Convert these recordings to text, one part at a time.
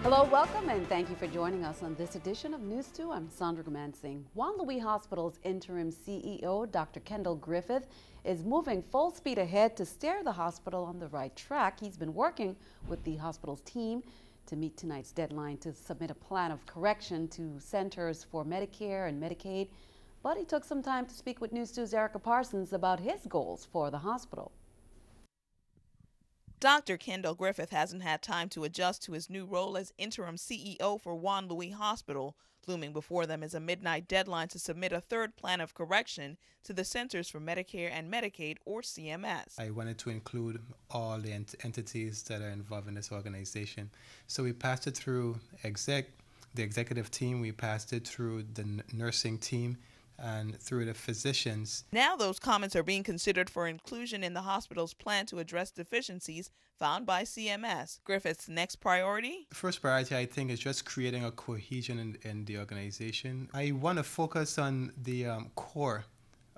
Hello, welcome, and thank you for joining us on this edition of News 2. I'm Sandra Gumansing. Juan Luis Hospital's interim CEO, Dr. Kendall Griffith, is moving full speed ahead to steer the hospital on the right track. He's been working with the hospital's team to meet tonight's deadline to submit a plan of correction to Centers for Medicare and Medicaid. But he took some time to speak with News 2's Erica Parsons about his goals for the hospital. Dr. Kendall Griffith hasn't had time to adjust to his new role as interim CEO for Juan Luis Hospital. Looming before them is a midnight deadline to submit a third plan of correction to the Centers for Medicare and Medicaid, or CMS. I wanted to include all the entities that are involved in this organization. So we passed it through the executive team, we passed it through the nursing team, and through the physicians. Now those comments are being considered for inclusion in the hospital's plan to address deficiencies found by CMS. Griffith's next priority? The first priority, I think, is just creating a cohesion in the organization. I want to focus on the core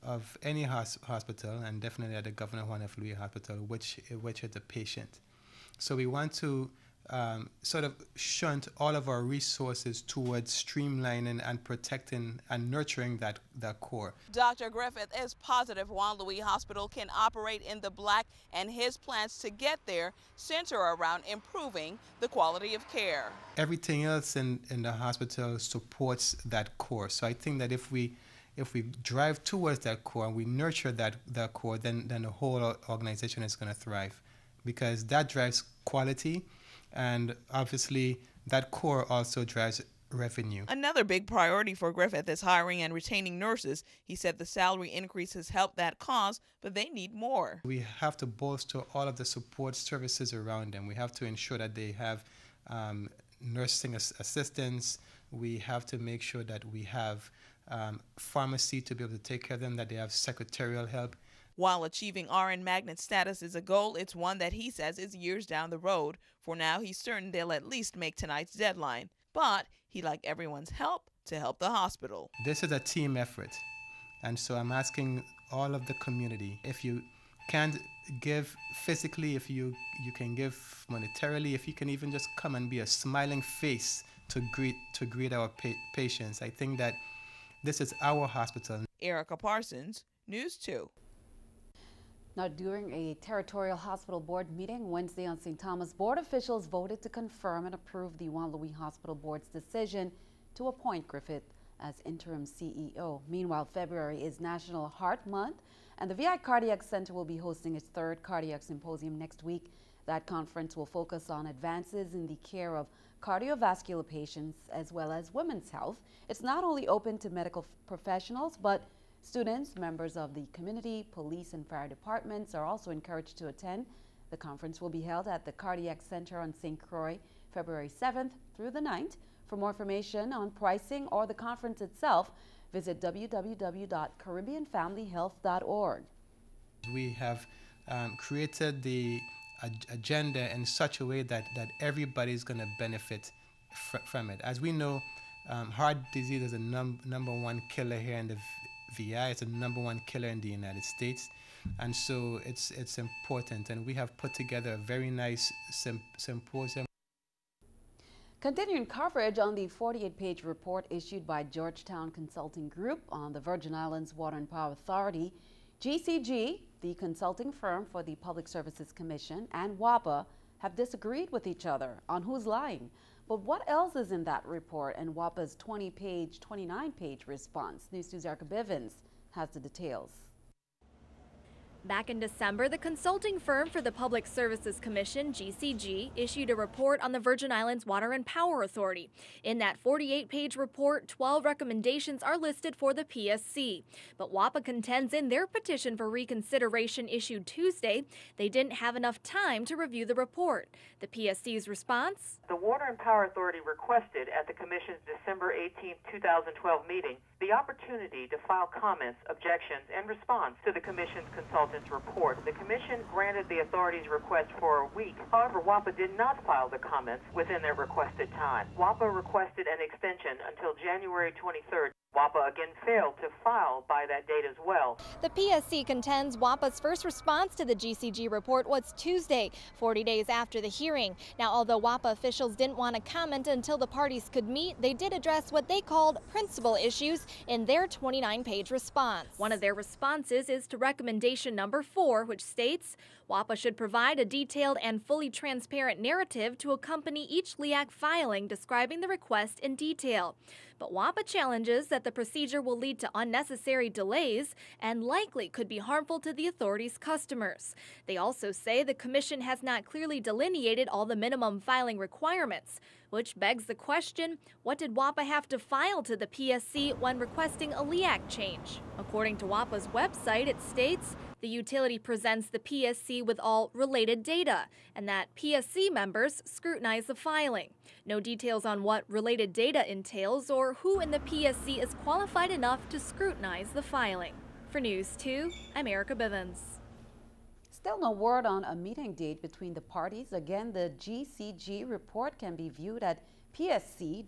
of any hospital, and definitely at the Governor Juan F. Luis Hospital, which is the patient. So we want to sort of shunt all of our resources towards streamlining and protecting and nurturing that core. Dr. Griffith is positive Juan Luis Hospital can operate in the black, and his plans to get there center around improving the quality of care. Everything else in the hospital supports that core. So I think that if we drive towards that core and we nurture that core, then the whole organization is going to thrive, because that drives quality. And obviously, that core also drives revenue. Another big priority for Griffith is hiring and retaining nurses. He said the salary increases help that cause, but they need more. We have to bolster all of the support services around them. We have to ensure that they have nursing assistants. We have to make sure that we have pharmacy to be able to take care of them, that they have secretarial help. While achieving RN magnet status is a goal, it's one that he says is years down the road. For now, he's certain they'll at least make tonight's deadline. But he'd like everyone's help to help the hospital. This is a team effort. And so I'm asking all of the community, if you can't give physically, if you can give monetarily, if you can even just come and be a smiling face to greet our patients. I think that this is our hospital. Erica Parsons, News 2. Now, during a territorial hospital board meeting Wednesday on St. Thomas, board officials voted to confirm and approve the Juan Luis Hospital Board's decision to appoint Griffith as interim CEO. Meanwhile, February is National Heart Month, and the VI Cardiac Center will be hosting its third cardiac symposium next week. That conference will focus on advances in the care of cardiovascular patients as well as women's health. It's not only open to medical professionals, but students, members of the community, police, and fire departments are also encouraged to attend. The conference will be held at the Cardiac Center on St. Croix, February 7th through the 9th. For more information on pricing or the conference itself, visit www.caribbeanfamilyhealth.org. We have created the agenda in such a way that everybody's going to benefit from it. As we know, heart disease is the number one killer here in the VI. It's the number one killer in the United States, and so it's important, and we have put together a very nice symposium. Continuing coverage on the 48-page report issued by Georgetown Consulting Group on the Virgin Islands Water and Power Authority, GCG, the consulting firm for the Public Services Commission, and WAPA have disagreed with each other on who's lying. But what else is in that report and WAPA's 29-page response? News 2's Erica Bivens has the details. Back in December, the consulting firm for the Public Services Commission, GCG, issued a report on the Virgin Islands Water and Power Authority. In that 48-page report, 12 recommendations are listed for the PSC. But WAPA contends in their petition for reconsideration issued Tuesday, they didn't have enough time to review the report. The PSC's response? The Water and Power Authority requested at the Commission's December 18, 2012 meeting the opportunity to file comments, objections, and response to the Commission's consultant's report. The Commission granted the authority's request for a week. However, WAPA did not file the comments within their requested time. WAPA requested an extension until January 23rd. WAPA again failed to file by that date as well. The PSC contends WAPA's first response to the GCG report was Tuesday, 40 days after the hearing. Now, although WAPA officials didn't want to comment until the parties could meet, they did address what they called principal issues in their 29-page response. One of their responses is to recommendation number 4, which states, WAPA should provide a detailed and fully transparent narrative to accompany each LEAC filing describing the request in detail. But WAPA challenges that the procedure will lead to unnecessary delays and likely could be harmful to the authority's customers. They also say the commission has not clearly delineated all the minimum filing requirements, which begs the question, what did WAPA have to file to the PSC when requesting a LEAC change? According to WAPA's website, it states the utility presents the PSC with all related data and that PSC members scrutinize the filing. No details on what related data entails or who in the PSC is qualified enough to scrutinize the filing. For News 2, I'm Erica Bivens. Still no word on a meeting date between the parties. Again, the GCG report can be viewed at psc.gov.vi.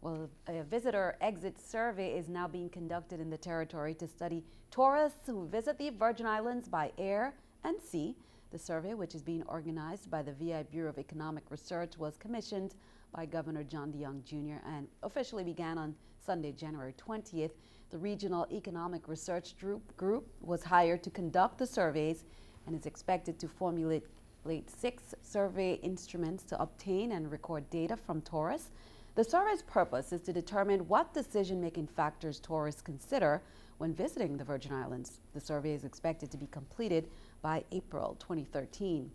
Well, a visitor exit survey is now being conducted in the territory to study tourists who visit the Virgin Islands by air and sea. The survey, which is being organized by the VI Bureau of Economic Research, was commissioned by Governor John DeYoung Jr. and officially began on Sunday, January 20th. The Regional Economic Research Group was hired to conduct the surveys and is expected to formulate 6 survey instruments to obtain and record data from tourists. The survey's purpose is to determine what decision-making factors tourists consider when visiting the Virgin Islands. The survey is expected to be completed by April 2013.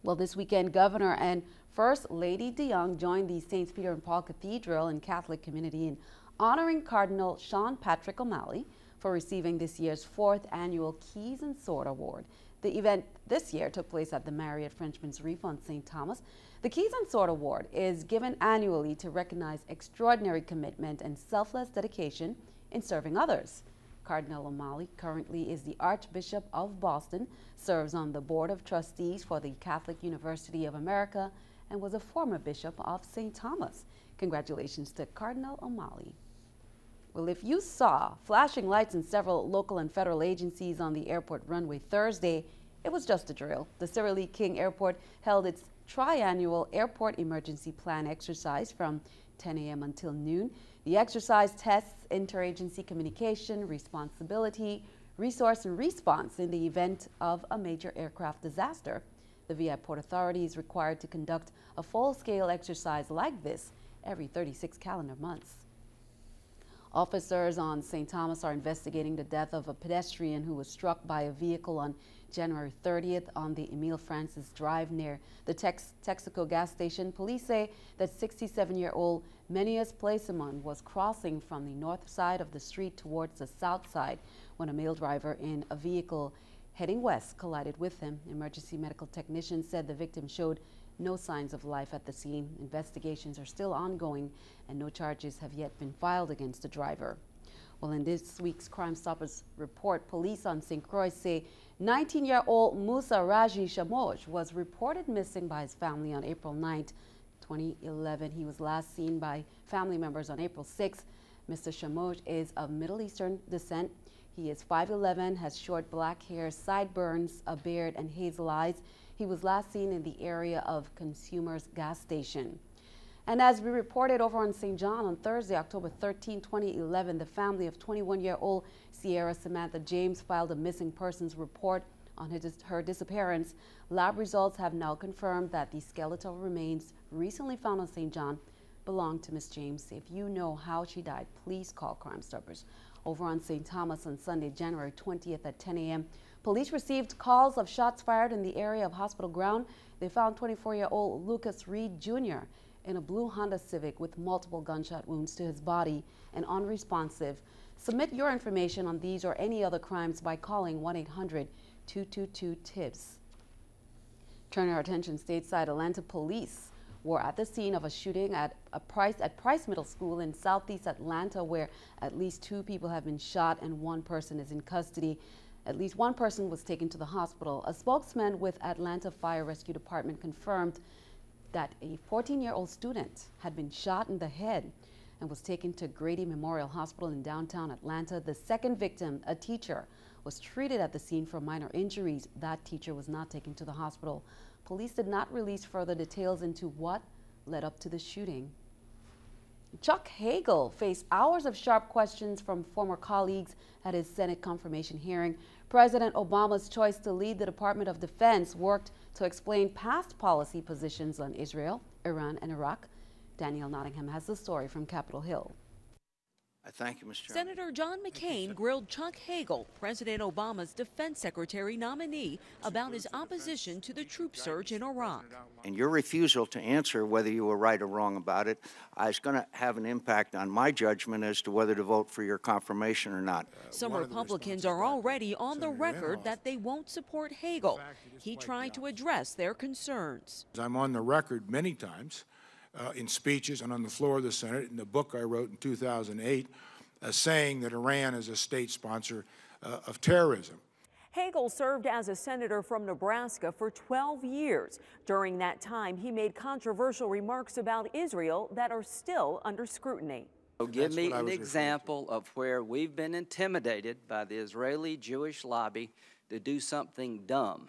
Well, this weekend, Governor and First Lady DeYoung joined the St. Peter and Paul Cathedral and Catholic community in honoring Cardinal Sean Patrick O'Malley for receiving this year's 4th annual Keys and Sword Award. The event this year took place at the Marriott Frenchman's Reef on St. Thomas. The Keys and Sword Award is given annually to recognize extraordinary commitment and selfless dedication in serving others. Cardinal O'Malley currently is the Archbishop of Boston, serves on the Board of Trustees for the Catholic University of America, and was a former bishop of St. Thomas. Congratulations to Cardinal O'Malley. Well, if you saw flashing lights in several local and federal agencies on the airport runway Thursday, it was just a drill. The Cyril Lee King Airport held its triannual Airport Emergency Plan exercise from 10 a.m. until noon. The exercise tests interagency communication, responsibility, resource, and response in the event of a major aircraft disaster. The VI Port Authority is required to conduct a full-scale exercise like this every 36 calendar months. Officers on St. Thomas are investigating the death of a pedestrian who was struck by a vehicle on January 30th on the Emile Francis Drive near the Texaco gas station. Police say that 67-year-old Menias Placeman was crossing from the north side of the street towards the south side when a male driver in a vehicle heading west collided with him. Emergency medical technicians said the victim showed no signs of life at the scene. Investigations are still ongoing and no charges have yet been filed against the driver. Well, in this week's Crime Stoppers report, police on St. Croix say 19-year-old Musa Raji Shamoj was reported missing by his family on April 9, 2011. He was last seen by family members on April 6. Mr. Shamoj is of Middle Eastern descent. He is 5'11", has short black hair, sideburns, a beard, and hazel eyes. He was last seen in the area of Consumers Gas Station. And as we reported over on St. John on Thursday, October 13, 2011, the family of 21-year-old Sierra Samantha James filed a missing persons report on her disappearance. Lab results have now confirmed that the skeletal remains recently found on St. John belong to Miss James. If you know how she died, please call Crime Stoppers. Over on St. Thomas on Sunday, January 20th at 10 a.m., police received calls of shots fired in the area of Hospital Ground. They found 24-year-old Lucas Reed Jr. in a blue Honda Civic with multiple gunshot wounds to his body and unresponsive. Submit your information on these or any other crimes by calling 1-800-222-TIBS. Turning our attention stateside, Atlanta police were at the scene of a shooting at Price Middle School in southeast Atlanta, where at least 2 people have been shot and 1 person is in custody. At least 1 person was taken to the hospital. A spokesman with Atlanta Fire Rescue Department confirmed that a 14-year-old student had been shot in the head. and was taken to Grady Memorial Hospital in downtown Atlanta. The second victim, a teacher, was treated at the scene for minor injuries. That teacher was not taken to the hospital. Police did not release further details into what led up to the shooting. Chuck Hagel faced hours of sharp questions from former colleagues at his Senate confirmation hearing. President Obama's choice to lead the Department of Defense worked to explain past policy positions on Israel, Iran, and Iraq. Danielle Nottingham has the story from Capitol Hill. I thank you, Mr. Chairman. Senator John McCain grilled Chuck Hagel, President Obama's defense secretary nominee, about his opposition to the troop surge in Iraq. And your refusal to answer whether you were right or wrong about it is going to have an impact on my judgment as to whether to vote for your confirmation or not. Some Republicans are already on the record that they won't support Hagel. He tried to address their concerns. I'm on the record many times in speeches and on the floor of the Senate, in the book I wrote in 2008, saying that Iran is a state sponsor of terrorism. Hagel served as a senator from Nebraska for 12 years. During that time, he made controversial remarks about Israel that are still under scrutiny. So give me an example of where we've been intimidated by the Israeli Jewish lobby to do something dumb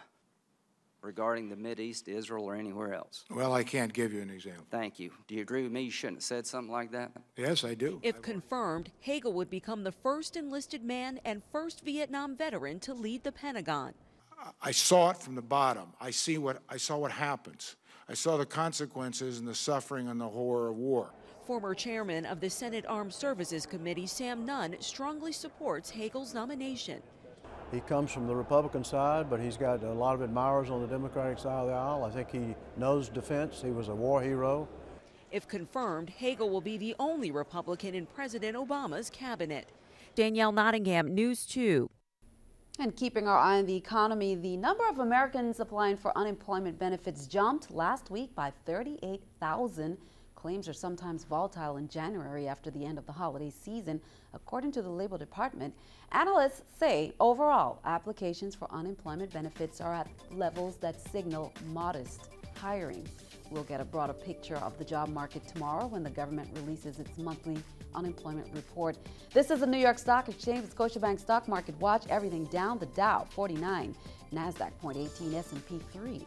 regarding the Mideast, Israel, or anywhere else. Well, I can't give you an example. Thank you. Do you agree with me? You shouldn't have said something like that? Yes, I do. If confirmed, Hagel would become the first enlisted man and first Vietnam veteran to lead the Pentagon. I saw it from the bottom. I saw what happens. I saw the consequences and the suffering and the horror of war. Former chairman of the Senate Armed Services Committee, Sam Nunn, strongly supports Hagel's nomination. He comes from the Republican side, but he's got a lot of admirers on the Democratic side of the aisle. I think he knows defense. He was a war hero. If confirmed, Hagel will be the only Republican in President Obama's cabinet. Danielle Nottingham, News 2. And keeping our eye on the economy, the number of Americans applying for unemployment benefits jumped last week by 38,000. Claims are sometimes volatile in January after the end of the holiday season. According to the Labor Department, analysts say overall applications for unemployment benefits are at levels that signal modest hiring. We'll get a broader picture of the job market tomorrow when the government releases its monthly unemployment report. This is the New York Stock Exchange, the Scotiabank Stock Market Watch. Everything down, the Dow 49, NASDAQ 0.18, S&P 3.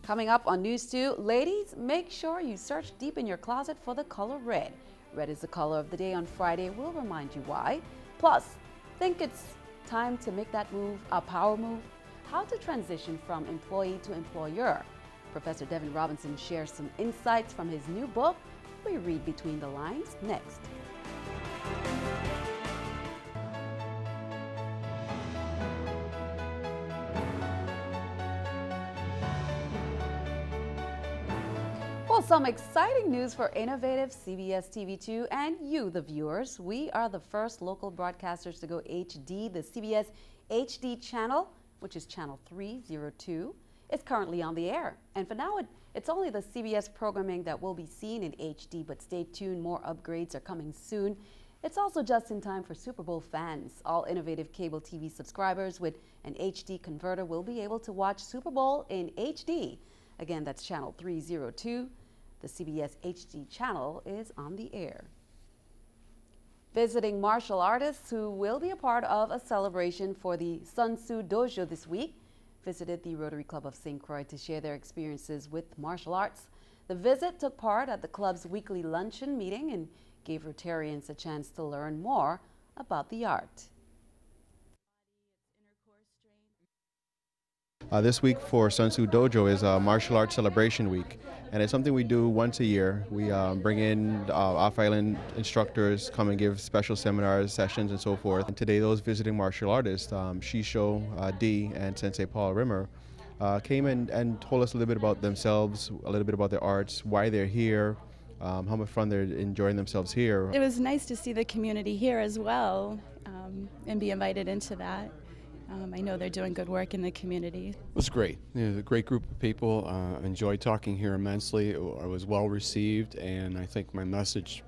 Coming up on News 2, ladies, make sure you search deep in your closet for the color red. Red is the color of the day on Friday. We'll remind you why. Plus, think it's time to make that move a power move? How to transition from employee to employer. Professor Devin Robinson shares some insights from his new book. We read between the lines next. Well, some exciting news for innovative CBS TV2 and you, the viewers. We are the first local broadcasters to go HD. The CBS HD channel, which is channel 302, is currently on the air. And for now, it's only the CBS programming that will be seen in HD, but stay tuned, more upgrades are coming soon. It's also just in time for Super Bowl fans. All innovative cable TV subscribers with an HD converter will be able to watch Super Bowl in HD. Again, that's channel 302. The CBS HD channel is on the air. Visiting martial artists who will be a part of a celebration for the Sun Tzu Dojo this week visited the Rotary Club of St. Croix to share their experiences with martial arts. The visit took part at the club's weekly luncheon meeting and gave Rotarians a chance to learn more about the art. This week for Sun Tzu Dojo is a martial arts celebration week, and it's something we do once a year. We bring in off-island instructors, come and give special seminars, sessions, and so forth. And today those visiting martial artists, Shisho D and Sensei Paul Rimmer, came in and told us a little bit about themselves, a little bit about their arts, why they're here, how much fun they're enjoying themselves here. It was nice to see the community here as well and be invited into that. I know they're doing good work in the community. It was great. It was a great group of people. Enjoyed talking here immensely. I was well received, and I think my message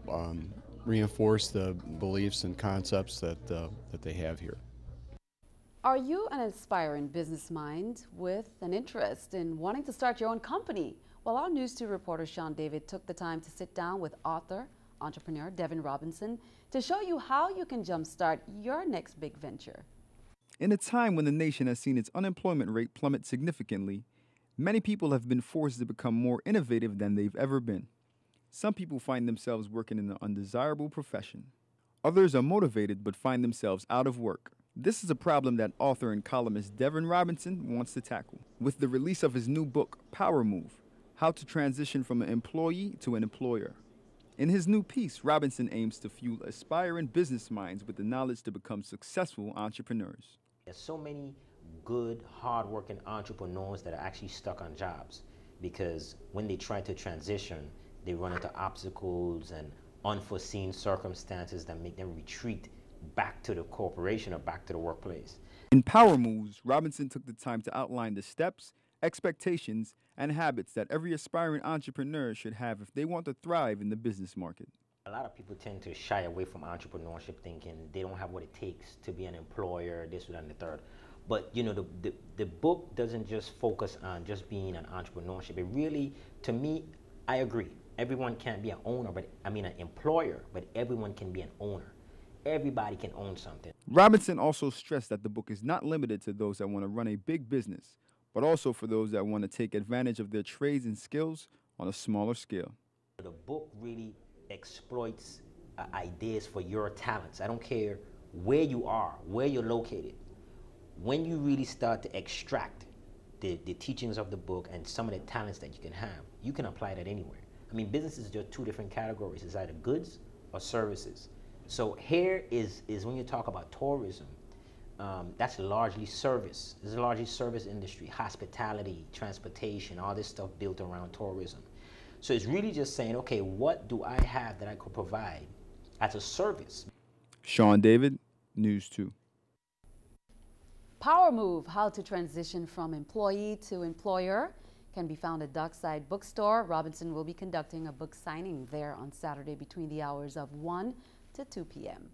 reinforced the beliefs and concepts that they have here. Are you an aspiring business mind with an interest in wanting to start your own company? Well, our News 2 reporter Sean David took the time to sit down with author, entrepreneur Devin Robinson to show you how you can jumpstart your next big venture. In a time when the nation has seen its unemployment rate plummet significantly, many people have been forced to become more innovative than they've ever been. Some people find themselves working in an undesirable profession. Others are motivated but find themselves out of work. This is a problem that author and columnist Devin Robinson wants to tackle with the release of his new book, Power Move: How to Transition from an Employee to an Employer. In his new piece, Robinson aims to fuel aspiring business minds with the knowledge to become successful entrepreneurs. There's so many good, hard-working entrepreneurs that are actually stuck on jobs because when they try to transition, they run into obstacles and unforeseen circumstances that make them retreat back to the corporation or back to the workplace. In Power Moves, Robinson took the time to outline the steps, expectations, and habits that every aspiring entrepreneur should have if they want to thrive in the business market. A lot of people tend to shy away from entrepreneurship thinking they don't have what it takes to be an employer, this, that, and the third. But you know, the book doesn't just focus on just being an entrepreneurship. It really, to me, I agree. Everyone can't be an owner, an employer, but everyone can be an owner. Everybody can own something. Robinson also stressed that the book is not limited to those that want to run a big business, but also for those that want to take advantage of their trades and skills on a smaller scale. The book really exploits ideas for your talents. I don't care where you are, where you're located. When you really start to extract the teachings of the book and some of the talents that you can apply that anywhere. I mean, business is just two different categories. It's either goods or services. So here is when you talk about tourism, that's largely service. This is largely service industry, hospitality, transportation, all this stuff built around tourism. So it's really just saying, okay, what do I have that I could provide as a service? Sean David, News 2. Power Move: How to Transition from Employee to Employer can be found at Dockside Bookstore. Robinson will be conducting a book signing there on Saturday between the hours of 1 to 2 p.m.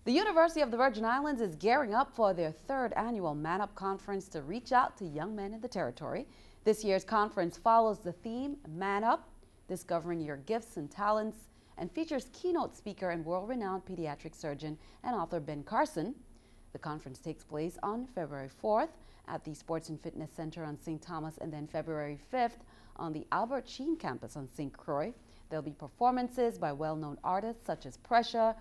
The University of the Virgin Islands is gearing up for their 3rd annual Man Up Conference to reach out to young men in the territory. This year's conference follows the theme Man Up, Discovering Your Gifts and Talents, and features keynote speaker and world-renowned pediatric surgeon and author Ben Carson. The conference takes place on February 4th at the Sports and Fitness Center on St. Thomas, and then February 5th on the Albert Sheen campus on St. Croix. There'll be performances by well-known artists such as Pressure,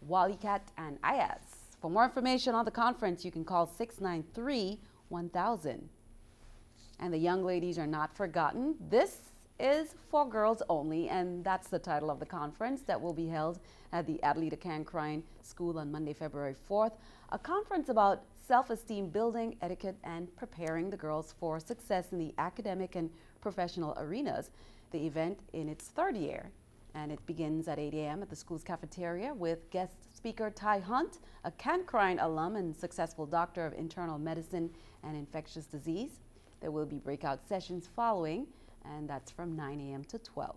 Wallycat, and Ayaz. For more information on the conference, you can call 693-1000. And the young ladies are not forgotten. This is for girls only, and that's the title of the conference that will be held at the Adelita Cancrine School on Monday, February 4th. A conference about self-esteem building, etiquette, and preparing the girls for success in the academic and professional arenas. The event in its 3rd year, and it begins at 8 a.m. at the school's cafeteria with guest speaker Ty Hunt, a Cancrine alum and successful doctor of internal medicine and infectious disease. There will be breakout sessions following, and that's from 9 a.m. to 12.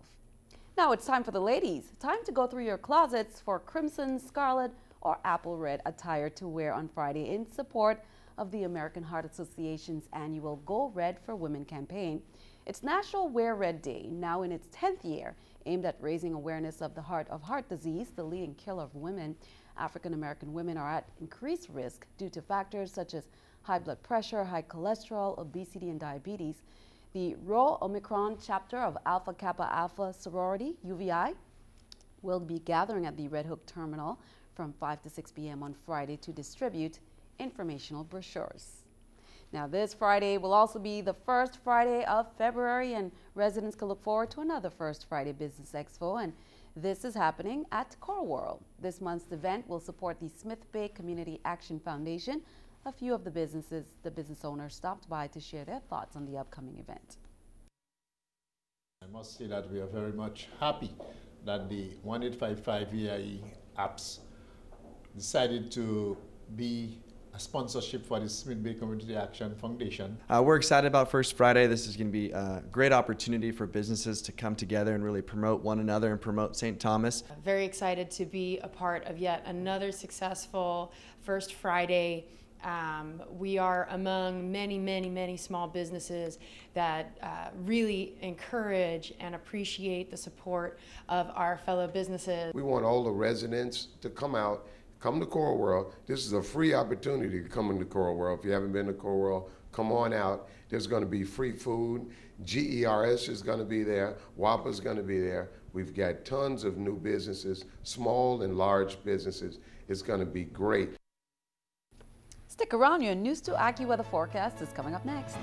Now it's time for the ladies. Time to go through your closets for crimson, scarlet, or apple red attire to wear on Friday in support of the American Heart Association's annual Go Red for Women campaign. It's National Wear Red Day, now in its 10th year, aimed at raising awareness of the heart disease, the leading killer of women. African American women are at increased risk due to factors such as high blood pressure, high cholesterol, obesity, and diabetes. The Rho Omicron chapter of Alpha Kappa Alpha sorority, UVI, will be gathering at the Red Hook Terminal from 5 to 6 p.m. on Friday to distribute informational brochures. Now, this Friday will also be the first Friday of February, and residents can look forward to another First Friday Business Expo, and this is happening at Core World. This month's event will support the Smith Bay Community Action Foundation. A few of the business owners stopped by to share their thoughts on the upcoming event. I must say that we are very much happy that the 1855 VIE apps decided to be a sponsorship for the Smith Bay Community Action Foundation. We're excited about First Friday. This is going to be a great opportunity for businesses to come together and really promote one another and promote St. Thomas. Very excited to be a part of yet another successful First Friday We are among many small businesses that really encourage and appreciate the support of our fellow businesses. We want all the residents to come out, come to Coral World. This is a free opportunity to come into Coral World. If you haven't been to Coral World, come on out. There's going to be free food. GERS is going to be there. WAPA is going to be there. We've got tons of new businesses, small and large businesses. It's going to be great. Stick around, your News 2 AccuWeather forecast is coming up next.